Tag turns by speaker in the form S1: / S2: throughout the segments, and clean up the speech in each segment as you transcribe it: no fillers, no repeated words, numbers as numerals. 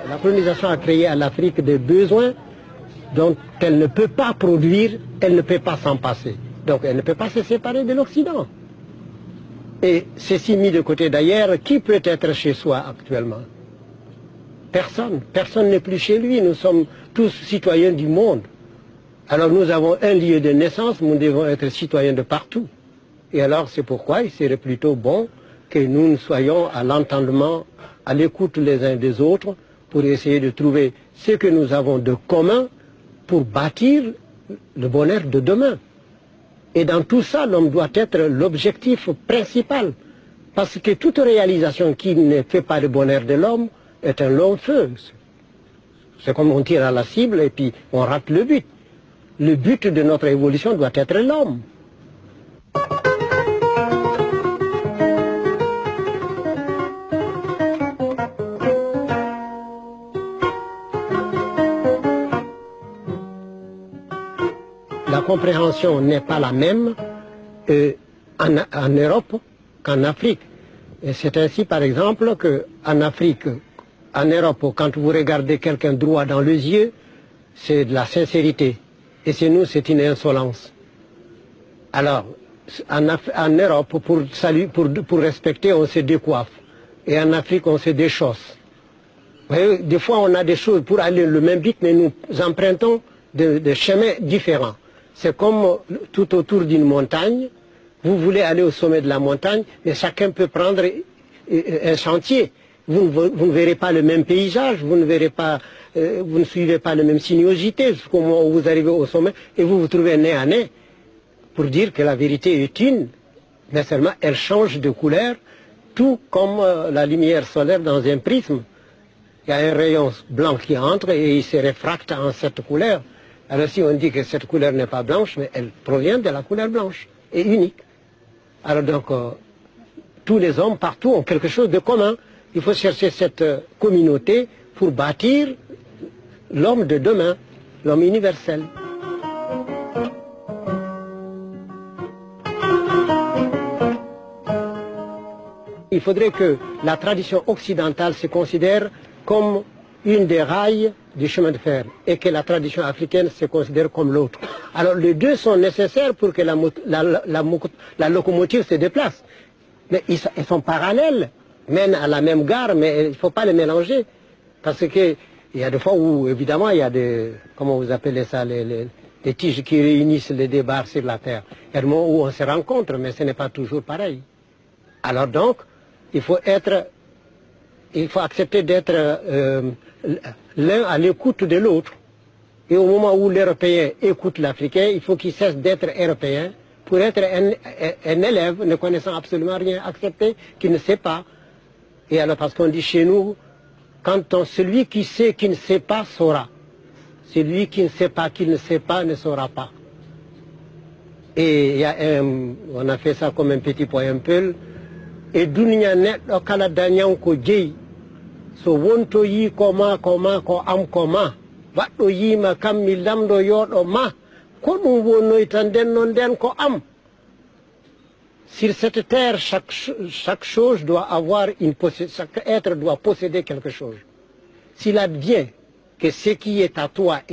S1: La colonisation a créé à l'Afrique des besoins dont elle ne peut pas produire, elle ne peut pas s'en passer. Donc elle ne peut pas se séparer de l'Occident. Et ceci mis de côté d'ailleurs, qui peut être chez soi actuellement? Personne. Personne n'est plus chez lui. Nous sommes tous citoyens du monde. Alors nous avons un lieu de naissance, nous devons être citoyens de partout. Et alors c'est pourquoi il serait plutôt bon que nous soyons à l'entendement, à l'écoute les uns des autres, pour essayer de trouver ce que nous avons de commun pour bâtir le bonheur de demain. Et dans tout ça, l'homme doit être l'objectif principal. Parce que toute réalisation qui ne fait pas le bonheur de l'homme est un long feu. C'est comme on tire à la cible et puis on rate le but. Le but de notre évolution doit être l'homme. La compréhension n'est pas la même en Europe qu'en Afrique. Et c'est ainsi par exemple qu'en Afrique, en Europe, quand vous regardez quelqu'un droit dans les yeux, c'est de la sincérité. Et chez nous, c'est une insolence. Alors, en Europe, pour respecter, on se décoiffe. Et en Afrique, on se déchausse. Vous voyez, des fois, on a des choses pour aller le même but, mais nous empruntons des chemins différents. C'est comme tout autour d'une montagne. Vous voulez aller au sommet de la montagne, mais chacun peut prendre un chantier. Vous ne verrez pas le même paysage, vous ne suivez pas la même sinuosité jusqu'au moment où vous arrivez au sommet et vous vous trouvez nez à nez pour dire que la vérité est une, mais seulement elle change de couleur, tout comme la lumière solaire dans un prisme. Il y a un rayon blanc qui entre et il se réfracte en cette couleur. Alors si on dit que cette couleur n'est pas blanche, mais elle provient de la couleur blanche, et unique. Alors donc, tous les hommes partout ont quelque chose de commun. Il faut chercher cette communauté pour bâtir l'homme de demain, l'homme universel. Il faudrait que la tradition occidentale se considère comme une des rails du chemin de fer et que la tradition africaine se considère comme l'autre. Alors les deux sont nécessaires pour que la locomotive se déplace. Mais ils sont parallèles, mènent à la même gare, mais il ne faut pas les mélanger. Parce qu'il y a des fois où, évidemment, il y a des, comment vous appelez ça, les tiges qui réunissent les deux barres sur la terre. Il y a des moments où on se rencontre, mais ce n'est pas toujours pareil. Alors donc, il faut accepter d'être l'un à l'écoute de l'autre. Et au moment où l'Européen écoute l'Africain, il faut qu'il cesse d'être Européen pour être un élève ne connaissant absolument rien, accepter qu'il ne sait pas. Et alors parce qu'on dit chez nous, celui qui sait qui ne sait pas saura. Celui qui ne sait pas qui ne sait pas ne saura pas. Et on a fait ça comme un petit poème peul. Et dunya neɗɗo kala dañanko jeyi so wonto yi koma ko am koma waɗɗo yima kam mi lamɗo yoɗo ma ko ɗum wonnoy tan nden ko am. Sur cette terre chaque chose doit avoir chaque être doit posséder quelque chose. S'il advient que ce qui est à toi,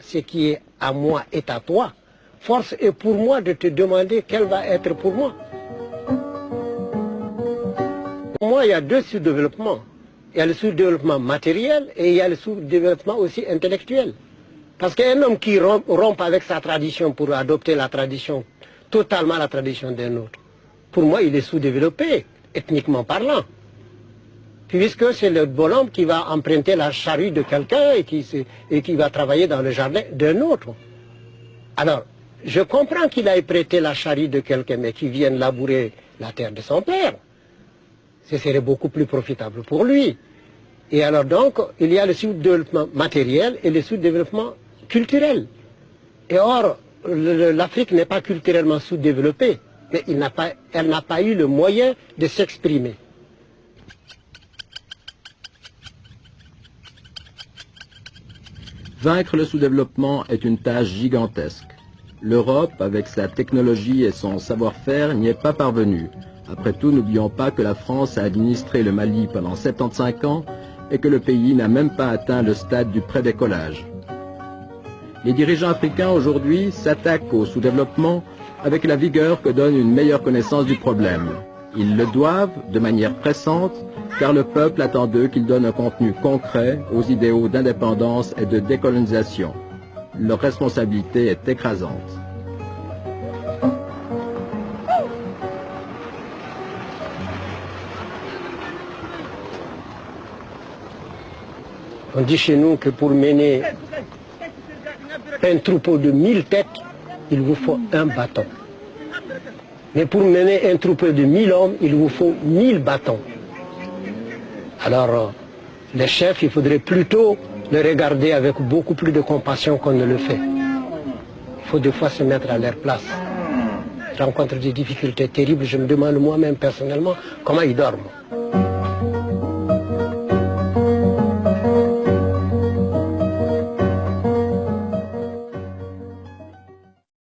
S1: ce qui est à moi est à toi, force est pour moi de te demander quel va être pour moi. Pour moi, il y a deux sous-développements. Il y a le sous-développement matériel et il y a le sous-développement aussi intellectuel. Parce qu'un homme qui rompt avec sa tradition pour adopter la tradition, totalement la tradition d'un autre, pour moi, il est sous-développé, ethniquement parlant. Puisque c'est le bonhomme qui va emprunter la charrue de quelqu'un et qui va travailler dans le jardin d'un autre. Alors, je comprends qu'il aille prêter la charrue de quelqu'un, mais qu'il vienne labourer la terre de son père. Ce serait beaucoup plus profitable pour lui. Et alors donc, il y a le sous-développement matériel et le sous-développement culturel. Et or, l'Afrique n'est pas culturellement sous-développée, mais elle n'a pas eu le moyen de s'exprimer.
S2: Vaincre le sous-développement est une tâche gigantesque. L'Europe, avec sa technologie et son savoir-faire, n'y est pas parvenue. Après tout, n'oublions pas que la France a administré le Mali pendant 75 ans et que le pays n'a même pas atteint le stade du prédécollage. Les dirigeants africains aujourd'hui s'attaquent au sous-développement avec la vigueur que donne une meilleure connaissance du problème. Ils le doivent de manière pressante, car le peuple attend d'eux qu'ils donnent un contenu concret aux idéaux d'indépendance et de décolonisation. Leur responsabilité est écrasante.
S1: On dit chez nous que pour mener un troupeau de 1000 têtes, il vous faut un bâton. Mais pour mener un troupeau de 1000 hommes, il vous faut 1000 bâtons. Alors, les chefs, il faudrait plutôt les regarder avec beaucoup plus de compassion qu'on ne le fait. Il faut des fois se mettre à leur place. Je rencontre des difficultés terribles, je me demande moi-même personnellement comment ils dorment.